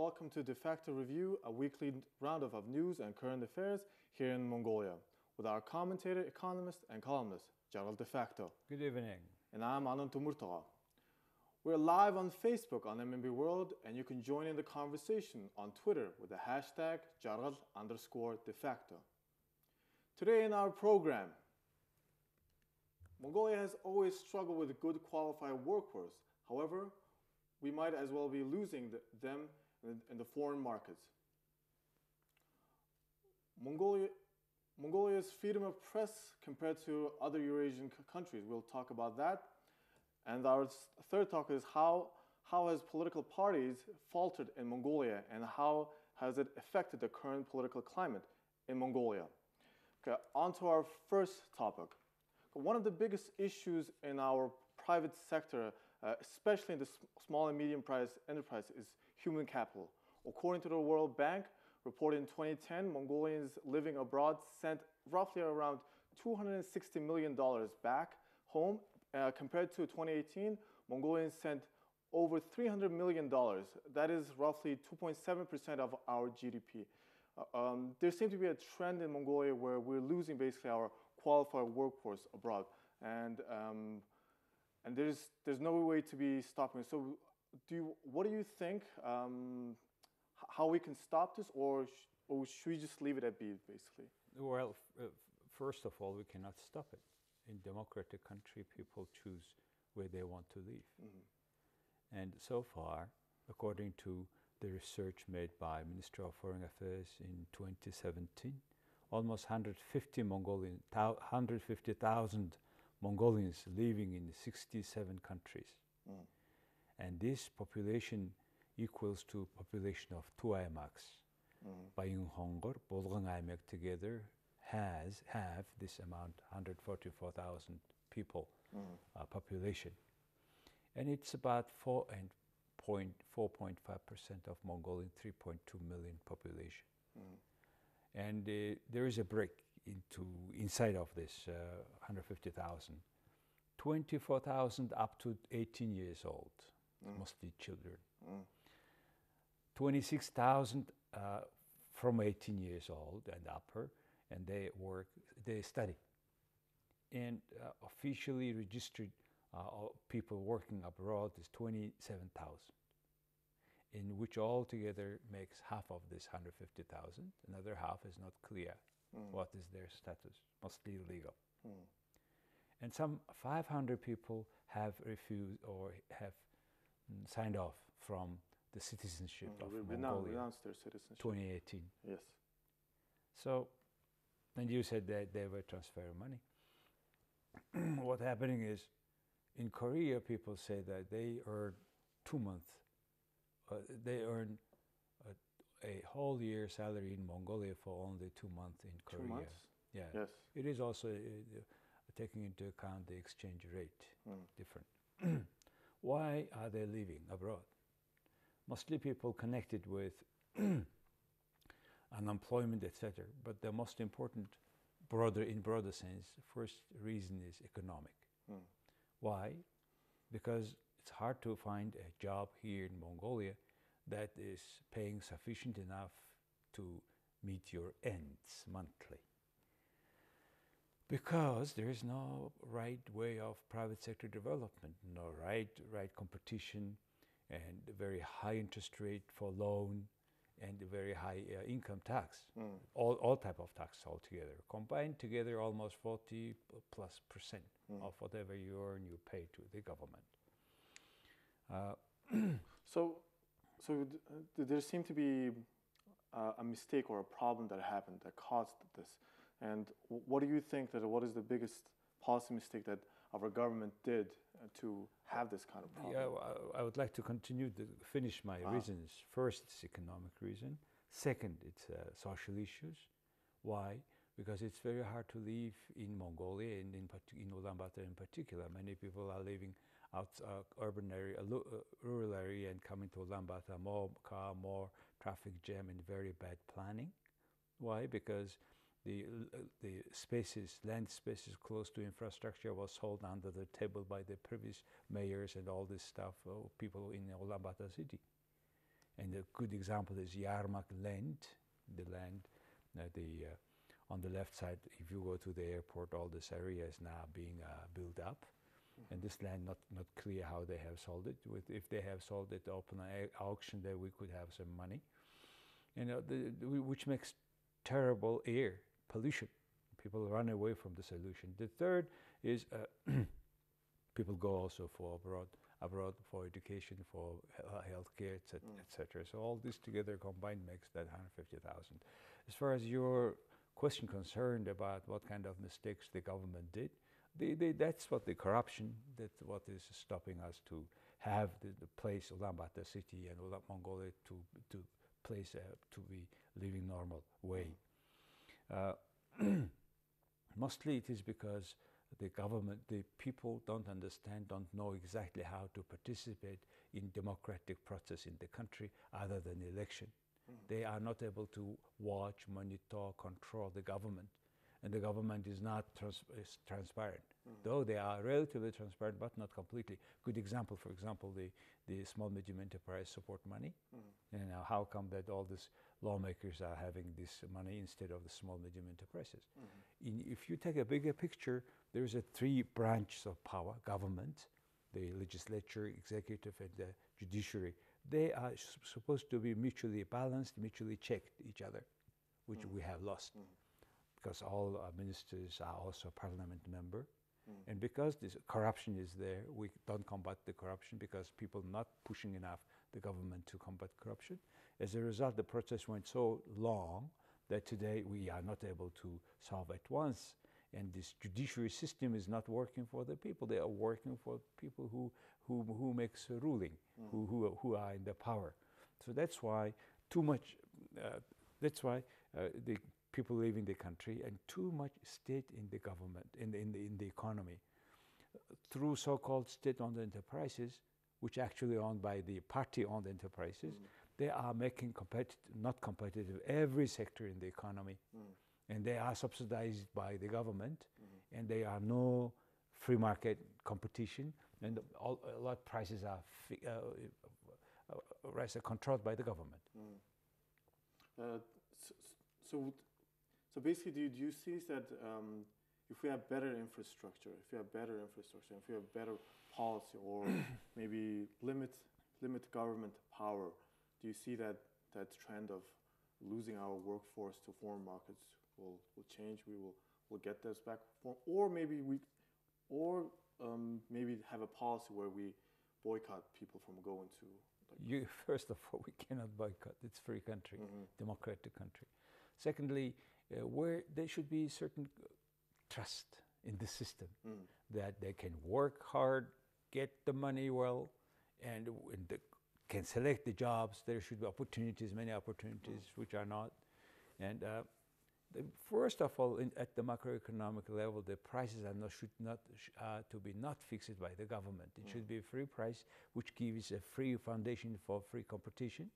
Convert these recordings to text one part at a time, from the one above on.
welcome to Defacto Review, a weekly roundup of news and current affairs here in Mongolia, with our commentator, economist, and columnist, Gerald Defacto. Good evening. And I'm Anand Tumurtaga. We're live on Facebook on MMB World, and you can join in the conversation on Twitter with the hashtag Gerald_Defacto. Today in our program, Mongolia has always struggled with a good qualified workforce. However, we might as well be losing them in the foreign markets. Mongolia's freedom of press compared to other Eurasian countries. We'll talk about that. And our third talk is how has political parties faltered in Mongolia and how has it affected the current political climate in Mongolia. Okay, on to our first topic. One of the biggest issues in our private sector, especially in the small and medium-priced enterprise, is human capital. According to the World Bank, reported in 2010, Mongolians living abroad sent roughly around $260 million back home. Compared to 2018, Mongolians sent over $300 million. That is roughly 2.7% of our GDP. There seems to be a trend in Mongolia where we're losing basically our qualified workforce abroad, and there's no way to be stopping it. So, what do you think? How we can stop this, or should we just leave it at be, basically? Well, first of all, we cannot stop it. In democratic country, people choose where they want to live. Mm-hmm. And so far, according to the research made by Ministry of Foreign Affairs in 2017, almost 150,000 Mongolians living in 67 countries. Mm. And this population equals to population of two аймaks. Bayung Hongor, Bolgang аймак together have this amount, 144,000 people population. And it's about 4.5% of Mongolian 3.2 million population. And there is a break inside of this 150,000. 24,000 up to 18 years old, mostly children. 26,000 from 18 years old and upper, and they study. And officially registered people working abroad is 27,000, in which altogether makes half of this 150,000. Another half is not clear what is their status, mostly illegal. And some 500 people have refused or have signed off from the citizenship of Mongolia. Renounced their citizenship. 2018. Yes. So, and you said that they were transferring money. What's happening is, in Korea, people say that they earn 2 months. They earn a whole year salary in Mongolia for only 2 months in Korea. 2 months? Yeah. Yes. It is also taking into account the exchange rate different. Why are they living abroad? Mostly people connected with unemployment, etc. But the most important, in broader sense, first reason is economic. Why? Because it's hard to find a job here in Mongolia that is paying sufficient enough to meet your ends monthly. Because there is no right way of private sector development, no right competition, and a very high interest rate for loan, and a very high income tax, all type of tax altogether. Combined together, almost 40+% of whatever you earn, you pay to the government. So there seemed to be a mistake or a problem that happened that caused this. And what do you think what is the biggest policy mistake that our government did to have this kind of problem? Yeah, I would like to continue to finish my reasons. First, it's economic reason. Second, it's social issues. Why? Because it's very hard to live in Mongolia and in Ulaanbaatar in particular. Many people are living out urban area, rural area, and coming to Ulaanbaatar, more car, more traffic jam, and very bad planning. Why? Because the land spaces close to infrastructure was sold under the table by the previous mayors and all this stuff, people in Ulaanbaatar city. And a good example is Yarmak land, the land, on the left side, if you go to the airport, all this area is now being built up. And this land, not clear how they have sold it. If they have sold it open auction, there we could have some money. Which makes terrible air pollution. People run away from the solution. The third is people go also for abroad for education, for healthcare, etc. So all this together combined makes that 150,000. As far as your question concerned about what kind of mistakes the government did, that's what the corruption, that's what is stopping us to have the place Ulaanbaatar city and Mongolia to place to be living normal way. Mostly it is because the government, the people don't understand, don't know exactly how to participate in democratic process in the country other than election. They are not able to watch, monitor, control the government. And the government is not transparent. Though they are relatively transparent, but not completely. Good example, for example, the small medium enterprise support money. And how come that all these lawmakers are having this money instead of the small medium enterprises? If you take a bigger picture, there's a three branches of power: government, the legislature, executive, and the judiciary. They are supposed to be mutually balanced, mutually checked each other, which we have lost. Because all our ministers are also parliament member. And because this corruption is there, we don't combat the corruption because people not pushing enough the government to combat corruption. As a result, the process went so long that today we are not able to solve at once. And this judiciary system is not working for the people. They are working for people who makes a ruling, who are in the power. So that's why too much, the people leaving the country and too much state in the government, in the economy. Through so-called state-owned enterprises, which actually owned by the party-owned enterprises, they are making not competitive every sector in the economy. And they are subsidized by the government, and there are no free market competition, and a lot of prices are controlled by the government. So basically, do you see that if we have better infrastructure, if we have better policy, or maybe limit government power, do you see that trend of losing our workforce to foreign markets will change? We'll get this back, or maybe maybe have a policy where we boycott people from going to. First of all, we cannot boycott. It's a free country, democratic country. Secondly, where there should be certain trust in the system, that they can work hard, get the money well, and can select the jobs. There should be opportunities, many opportunities, which are not. And first of all, at the macroeconomic level, the prices should not to be not fixed by the government. It should be a free price, which gives a free foundation for free competition.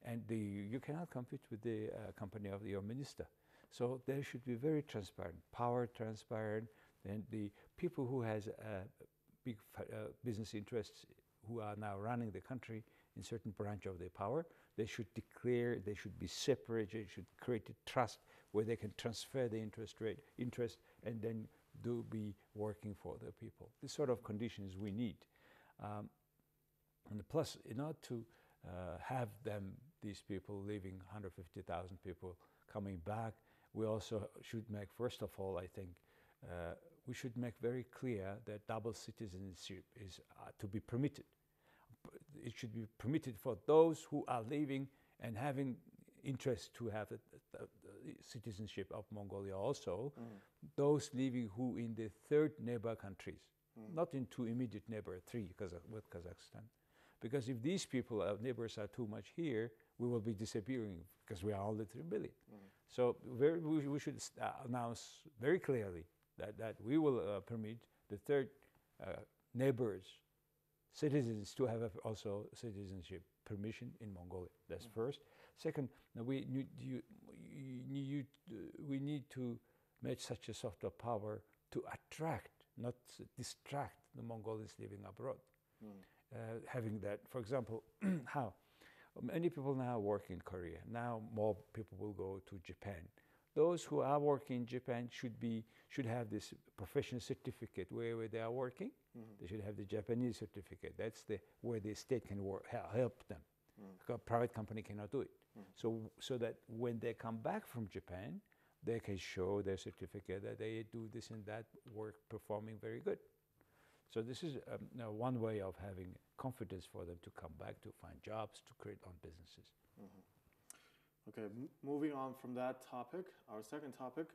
And you cannot compete with the company of your minister. So there should be very transparent, power transparent, and the people who has big business interests who are now running the country in certain branch of the power, they should declare, they should be separate, they should create a trust where they can transfer the interest and then be working for the people. This sort of conditions we need. And plus, in order to have these people leaving, 150,000 people coming back, we also should make, first of all, I think, we should make very clear that double citizenship is to be permitted. It should be permitted for those who are leaving and having interest to have the citizenship of Mongolia also, those leaving who in the third neighbor countries, not in two immediate neighbor, three, with Kazakhstan. Because if these people, our neighbors, are too much here, we will be disappearing because we are only 3 billion. So we should announce very clearly that we will permit the third neighbors, citizens, to have also citizenship permission in Mongolia. That's first. Second, we need to make such a soft power to attract, not distract the Mongolians living abroad. Having that, for example, how Many people now work in Korea. Now more people will go to Japan. Those who are working in Japan should have this professional certificate where they are working. They should have the Japanese certificate. That's where the state can help them. A private company cannot do it. So that when they come back from Japan, they can show their certificate that they do this and that work performing very good. So this is one way of having confidence for them to come back, to find jobs, to create own businesses. Okay, moving on from that topic, our second topic,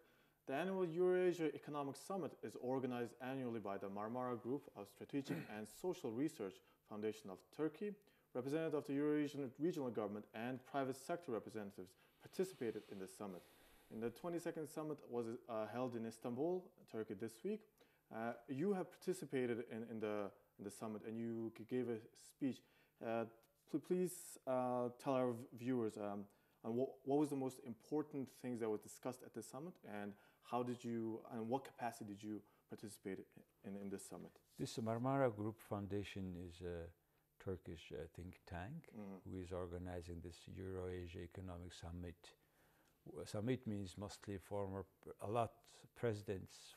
the annual Eurasia Economic Summit is organized annually by the Marmara Group of Strategic and Social Research Foundation of Turkey. Representatives of the Eurasian regional government and private sector representatives participated in the summit. And the 22nd summit was held in Istanbul, Turkey this week. You have participated in the summit and you gave a speech. Please tell our viewers what was the most important things that were discussed at the summit, and how did you, and what capacity did you participate in this summit? This Marmara Group Foundation is a Turkish think tank who is organizing this Euro-Asia Economic Summit. Summit means mostly former presidents,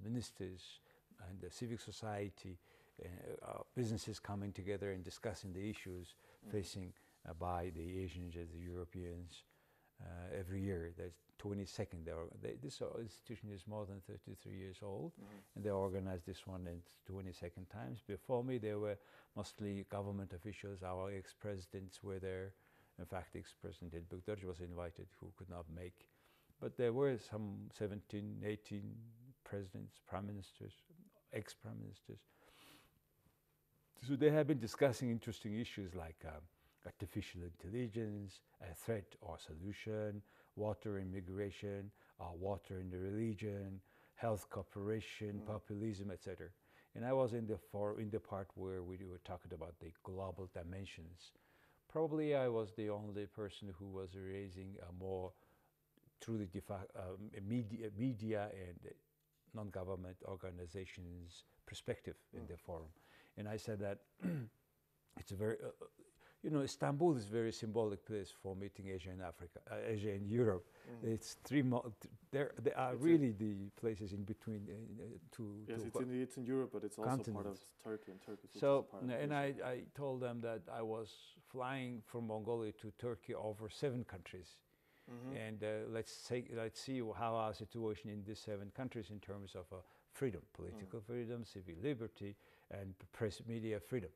ministers, and the civic society, businesses coming together and discussing the issues facing by the Asians and the Europeans every year. There's 22nd. This institution is more than 33 years old, and they organized this one in 22nd times. Before me, there were mostly government officials. Our ex-presidents were there. In fact, ex-president Elbukdorj was invited, who could not make. But there were some 17, 18 presidents, prime ministers, ex-prime ministers. So they have been discussing interesting issues like artificial intelligence, a threat or solution, water and migration, water in the religion, health cooperation, populism, etc. And I was in the part where we were talking about the global dimensions. Probably I was the only person who was raising a more through the media and non-government organizations perspective in the forum. And I said that it's a very, Istanbul is a very symbolic place for meeting Asia and Africa, Asia and Europe. It's there are really the places in between Yes, it's in Europe, but it's also continents. part of Turkey, and Turkey is So, part of and Asia. I told them that I was flying from Mongolia to Turkey over 7 countries. And let's see how our situation in these 7 countries in terms of freedom, political freedom, civil liberty, and press media freedom.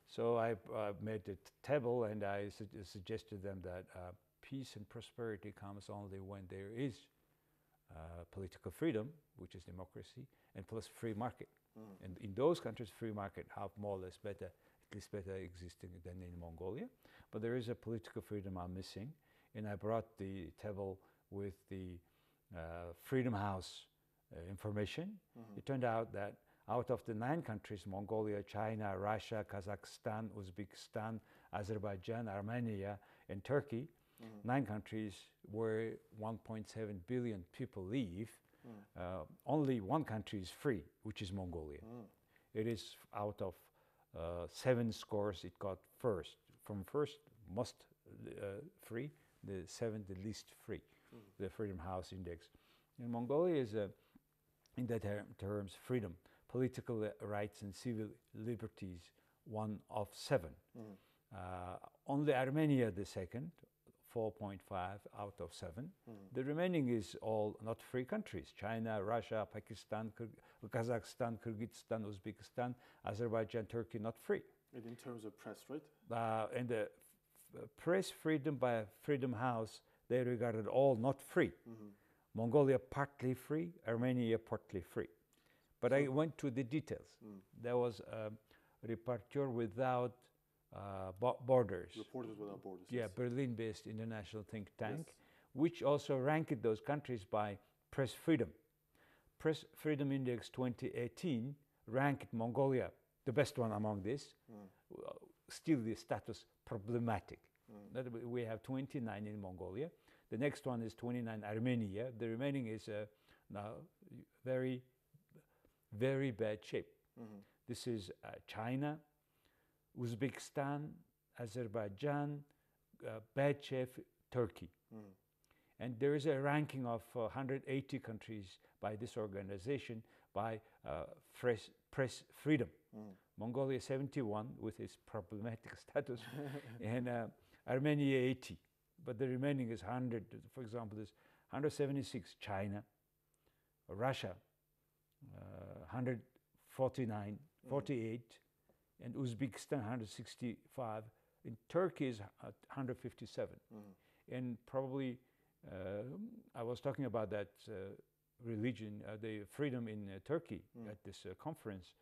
So I made a table, and I suggested them that peace and prosperity comes only when there is political freedom, which is democracy, and plus free market. And in those countries, free market have more or less better, at least better existing than in Mongolia. But there is a political freedom I'm missing. And I brought the table with the Freedom House information. It turned out that out of the 9 countries, Mongolia, China, Russia, Kazakhstan, Uzbekistan, Azerbaijan, Armenia, and Turkey, 9 countries where 1.7 billion people live, only 1 country is free, which is Mongolia. It is out of 7 scores it got first. From first, most free, the 7th, the least free, the Freedom House Index. And Mongolia is, in that terms, freedom, political rights and civil liberties, 1 of 7. Only Armenia, the second, 4.5 out of 7. The remaining is all not free countries: China, Russia, Pakistan, Kazakhstan, Kyrgyzstan, Uzbekistan, Azerbaijan, Turkey, not free. And in terms of press, right? And the press freedom by Freedom House, they regarded all not free. Mongolia partly free, Armenia partly free. But I went to the details. There was a Reporter Without Borders. Reporters Without Borders. Yeah, Berlin-based international think tank, which also ranked those countries by press freedom. Press Freedom Index 2018 ranked Mongolia the best one among this. Still the status problematic. We have 29 in Mongolia. The next one is 29 Armenia. The remaining is now very, very bad shape. This is China, Uzbekistan, Azerbaijan, Bad Chef, Turkey. Mm. And there is a ranking of 180 countries by this organization by press freedom. Mm. Mongolia 71 with its problematic status, and Armenia 80. But the remaining is 100. For example, there's 176 China, Russia 149, 48, and Uzbekistan 165. In Turkey is 157. And probably I was talking about that religion, the freedom in Turkey at this conference.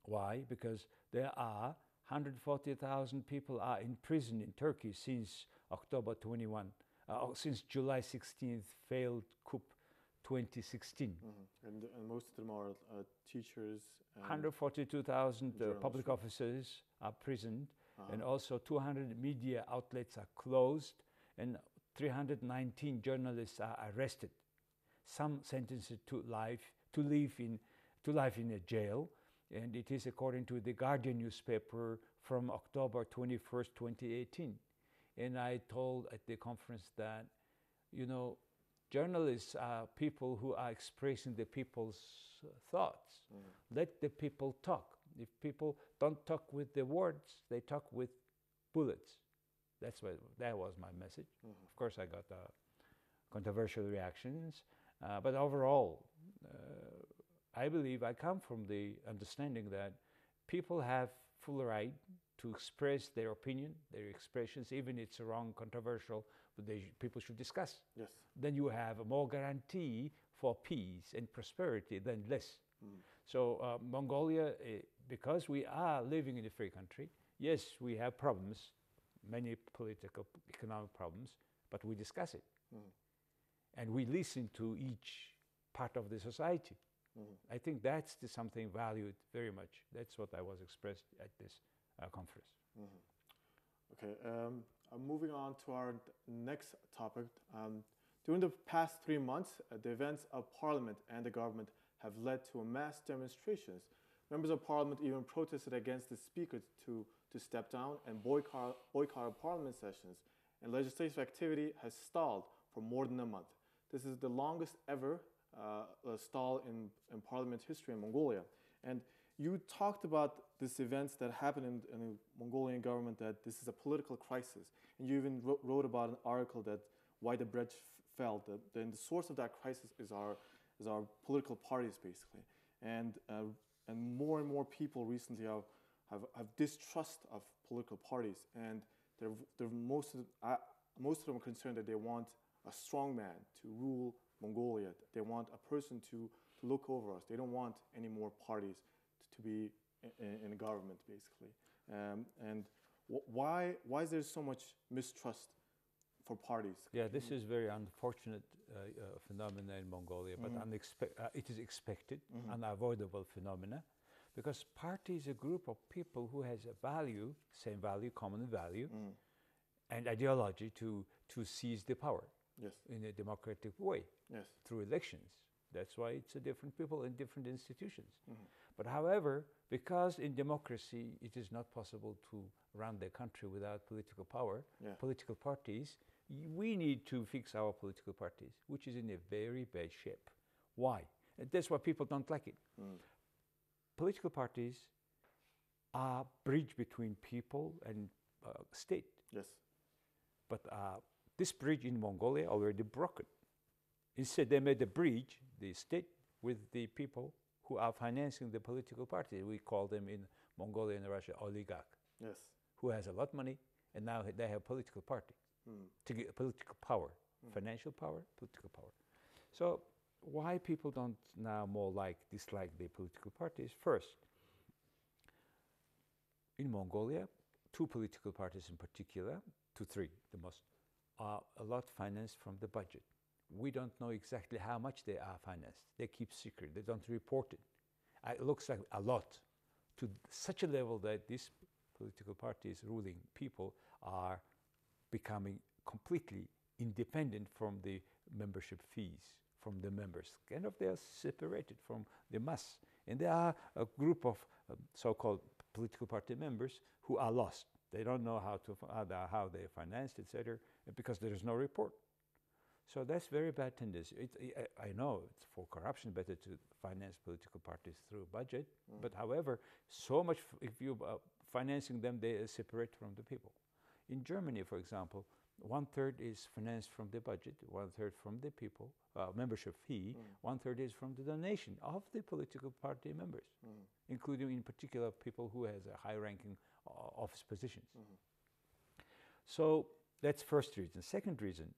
Why? Because there are 140,000 people are in prison in Turkey since October 21, since July 16th failed coup 2016. And most of them are teachers. 142,000 public officers are imprisoned, and also 200 media outlets are closed, and 319 journalists are arrested. Some sentenced to life, to life in a jail, and it is according to the Guardian newspaper from October 21st, 2018. And I told at the conference that, you know, journalists are people who are expressing the people's thoughts. Let the people talk. If people don't talk with the words, they talk with bullets. That was my message. Of course, I got controversial reactions, but overall, I believe I come from the understanding that people have full right to express their opinion, their expressions, even it's wrong, controversial, but people should discuss. Yes. Then you have a more guarantee for peace and prosperity than less. So Mongolia, because we are living in a free country, yes, we have problems, many political, economic problems, but we discuss it. And we listen to each part of the society. I think that's something valued very much. That's what I was expressed at this conference. Okay, moving on to our next topic. During the past 3 months, the events of Parliament and the government have led to mass demonstrations. Members of Parliament even protested against the Speaker to step down and boycott Parliament sessions, and legislative activity has stalled for more than a month. This is the longest ever stall in Parliament history in Mongolia. And you talked about these events that happened in the Mongolian government, that this is a political crisis. And you even wrote about an article that why the bridge fell. Then the source of that crisis is our political parties, basically. And more and more people recently have distrust of political parties, and most of them are concerned that they want a strong man to rule Mongolia. They want a person to look over us. They don't want any more parties to be in government, basically. And why is there so much mistrust for parties? Yeah, this is very unfortunate phenomenon in Mongolia, but it is expected, unavoidable phenomena, because party is a group of people who has a value, same value, common value, and ideology to seize the power. Yes. In a democratic way. Yes. Through elections. That's why it's a different people in different institutions. But however, because in democracy it is not possible to run the country without political power, political parties, we need to fix our political parties, which is in a very bad shape. Why? And that's why people don't like it. Political parties are bridge between people and state. Yes. But this bridge in Mongolia already broken. Instead, they made a bridge, the state, with the people who are financing the political party. We call them in Mongolia and Russia oligarch. Yes. Who has a lot of money, and now they have political party to get political power, financial power, political power. So why people don't now more dislike the political parties? First, in Mongolia, 2 political parties in particular, 2, 3 the most, are a lot financed from the budget. We don't know exactly how much they are financed. They keep secret. They don't report it. It looks like a lot, to such a level that these political parties, ruling people, are becoming completely independent from the membership fees, from the members. Kind of they are separated from the mass. And there are a group of so-called political party members who are lost. They don't know how they financed, etc., because there is no report. So that's very bad tendency. I know it's for corruption, better to finance political parties through budget. But however, so much, if you financing them, they separate from the people. In Germany, for example, 1/3 is financed from the budget, 1/3 from the people, membership fee, 1/3 is from the donation of the political party members, including in particular people who has a high-ranking office positions. So that's first reason. Second reason,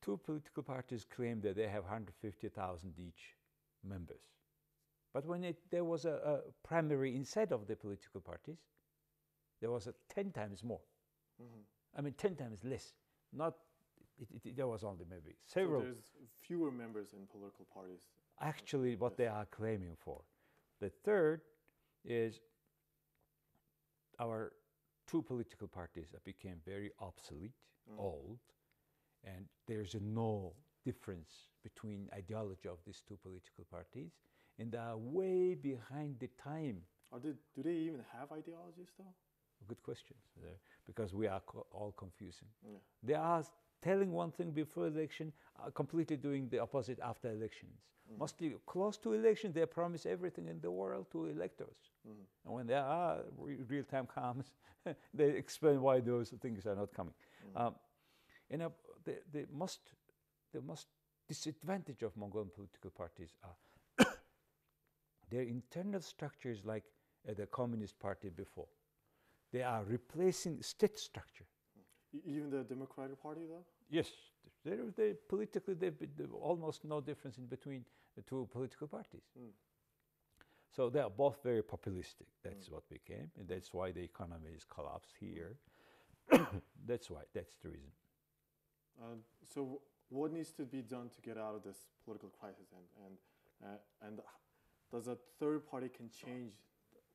two political parties claim that they have 150,000 each members. But when there was a primary inside of the political parties, there was 10 times more. I mean, 10 times less. Not, there was only maybe several. So there's fewer members in political parties. Actually, what they are claiming for. The third is our two political parties became very obsolete, old, and there's no difference between ideology of these two political parties, and they are way behind the time. Do they even have ideologies though? Good questions, because we are all confusing. Yeah. They are telling one thing before election, completely doing the opposite after elections. Mostly close to election, they promise everything in the world to electors. And when real time comes, they explain why those things are not coming. The most disadvantage of Mongolian political parties are their internal structures like the Communist Party before. They are replacing state structure. Even the Democratic Party, though? Yes. Politically, there's almost no difference in between the two political parties. So they are both very populistic. That's what became, and that's why the economy is collapsed here. That's the reason. So what needs to be done to get out of this political crisis, and does a third party can change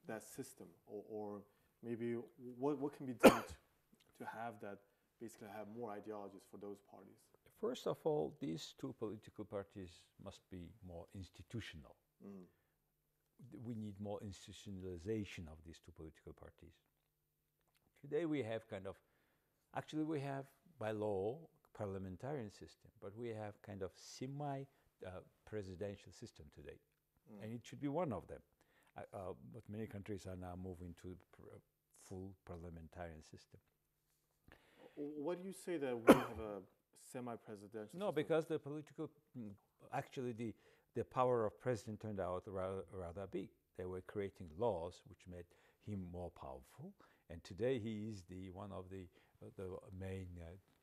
that system, or maybe what can be done to have that, basically have more ideologies for those parties? First of all, these two political parties must be more institutional. We need more institutionalization of these two political parties. Today we have actually we have by law parliamentarian system, but we have kind of semi-presidential system today, and it should be one of them. But many countries are now moving to full parliamentarian system. Why do you say that we have a semi-presidential system? No, because the political, actually the power of president turned out rather big. They were creating laws which made him more powerful, and today he is one of the main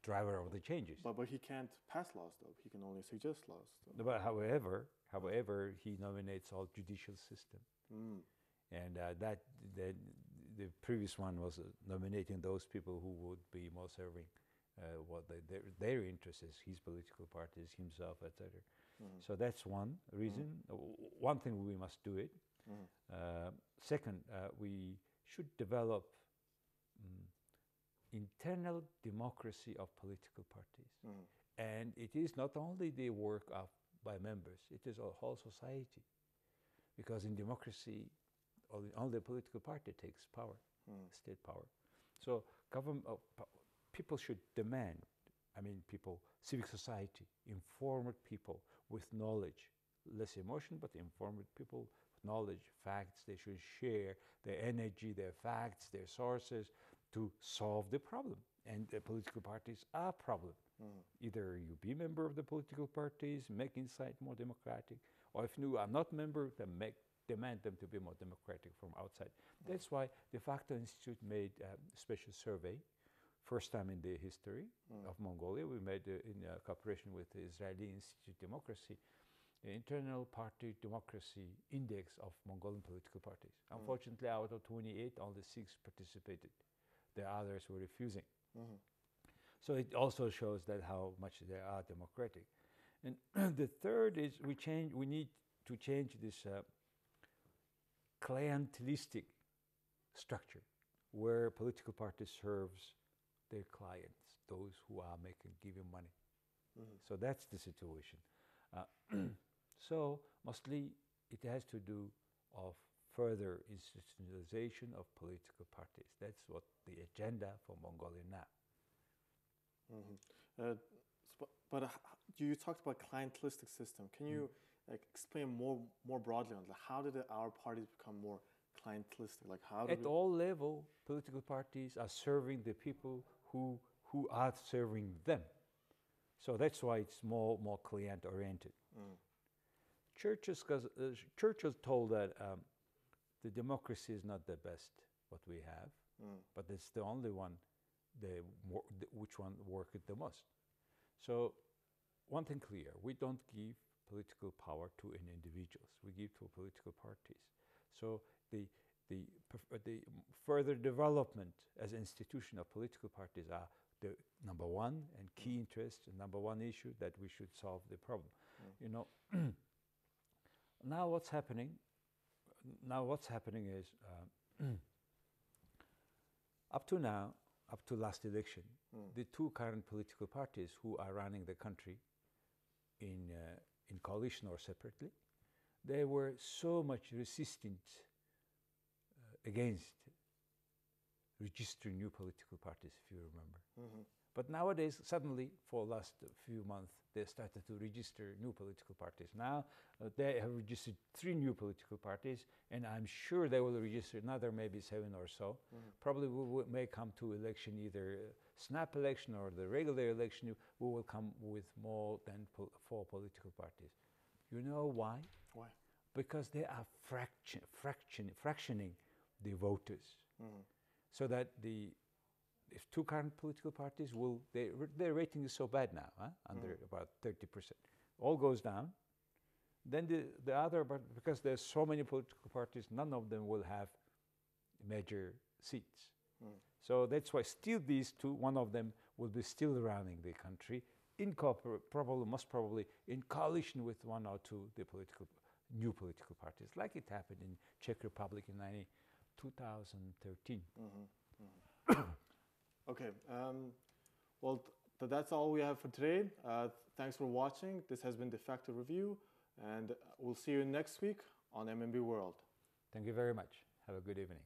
driver of the changes. But he can't pass laws, though. He can only suggest laws. But however, he nominates all judicial system, and the previous one was nominating those people who would be more serving what their interests is, his political parties, himself, etc. So that's one reason. One thing we must do it. Second, we should develop internal democracy of political parties. And it is not only the work by members, it is a whole society. Because in democracy, only the political party takes power, state power. So people should demand, civic society, informed people with knowledge, less emotion, but informed people with knowledge, facts. They should share their energy, their facts, their sources to solve the problem. And the political parties are a problem. Either you be member of the political parties, make inside more democratic, or if you are not member, then demand them to be more democratic from outside. That's why Defacto Institute made a special survey, first time in the history of Mongolia. We made, in cooperation with the Israeli Institute of Democracy, the internal party democracy index of Mongolian political parties. Unfortunately, out of 28, only 6 participated. The others were refusing. So it also shows that how much they are democratic. And the third is we need to change this clientelistic structure where political party serves their clients, those who are giving money. So that's the situation. So mostly it has to do of further institutionalization of political parties. That's what the agenda for Mongolia now. You talked about clientelistic system. Can you explain more broadly on that? How did our parties become more clientelistic? Like how At all levels, political parties are serving the people who are serving them. So that's why it's more client-oriented. Churches told that the democracy is not the best what we have, but it's the only one, which one worked the most. So one thing clear, we don't give political power to any individuals. We give to political parties. So the further development as an institution of political parties are the number one and key interest, and number one issue that we should solve the problem. You know, now what's happening? Now what's happening is up to now, up to last election, the two current political parties who are running the country in coalition or separately, they were so much resistant against registering new political parties, if you remember. But nowadays, suddenly, for last few months, they started to register new political parties. Now, they have registered 3 new political parties, and I'm sure they will register another maybe 7 or so. Probably we may come to election, either snap election or the regular election, we will come with more than 4 political parties. You know why? Why? Because they are fractioning the voters. So that if 2 current political parties their rating is so bad now, under about 30%. All goes down. Then the other, because there's so many political parties, none of them will have major seats. So that's why still these 2, one of them will be still running the country, most probably in coalition with 1 or 2 new political parties, like it happened in Czech Republic in 2013. Okay, well, that's all we have for today. Thanks for watching. This has been Defacto Review, and we'll see you next week on MMB World. Thank you very much. Have a good evening.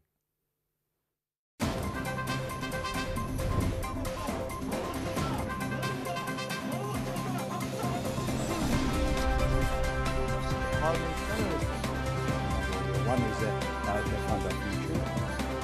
One is the fund of future.